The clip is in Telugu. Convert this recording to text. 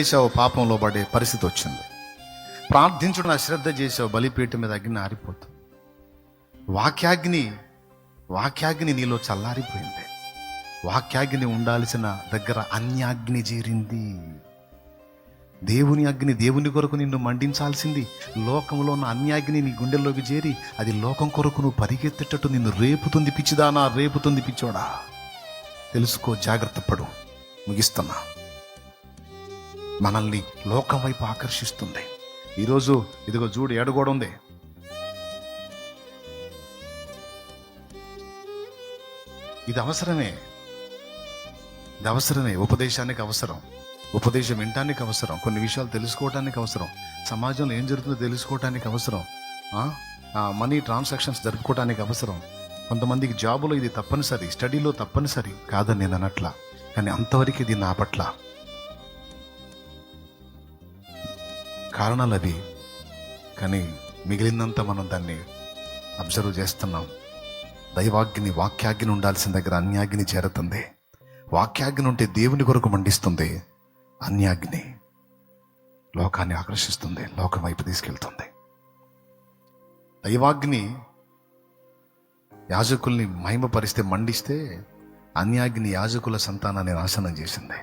చేసావు, పాపంలో పడే పరిస్థితి వచ్చింది. ప్రార్థించడం అశ్రద్ధ చేసావు, బలిపీఠం మీద అగ్ని ఆరిపోతుంది. వాక్యాగ్ని నీలో చల్లారిపోయింది. వాక్యాగ్ని ఉండాల్సిన దగ్గర అన్యాగ్ని చేరింది. దేవుని అగ్ని, దేవుని కొరకు నిన్ను మండించాల్సింది. లోకంలో ఉన్న అన్యాగ్ని నీ గుండెల్లోకి చేరి అది లోకం కొరకు నువ్వు పరిగెత్తేటట్టు నిన్ను రేపుతుంది. పిచ్చిదానా, రేపుతుంది పిచ్చోడా. తెలుసుకో, జాగ్రత్త పడు. ముగిస్తున్నా. మనల్ని లోకం వైపు ఆకర్షిస్తుంది. ఈరోజు ఇదిగో చూడు, ఏడగోడ ఉంది. ఇది అవసరమే, ఉపదేశానికి అవసరం, ఉపదేశం వినటానికి అవసరం, కొన్ని విషయాలు తెలుసుకోవటానికి అవసరం, సమాజంలో ఏం జరుగుతుందో తెలుసుకోవటానికి అవసరం, మనీ ట్రాన్సాక్షన్స్ జరుపుకోవటానికి అవసరం. కొంతమందికి జాబులో ఇది తప్పనిసరి, స్టడీలో తప్పనిసరి కాదని నేను అనట్లా, కానీ అంతవరకు ఇది నా పట్ల కారణాలు అవి. కానీ మిగిలినంత మనం దాన్ని అబ్జర్వ్ చేస్తున్నాం. దైవాగ్ని, వాక్యాగ్ని ఉండాల్సిన దగ్గర అన్యాగ్ని చేరుతుంది. వాక్యాగ్ని ఉంటే దేవుని కొరకు మండిస్తుంది. అన్యాగ్ని లోకాన్ని ఆకర్షిస్తుంది, లోకం వైపు తీసుకెళ్తుంది. దైవాగ్ని యాజకుల్ని మహిమపరిస్తే, మండిస్తే, అన్యాగ్ని యాజకుల సంతానాన్ని నాశనం చేసింది.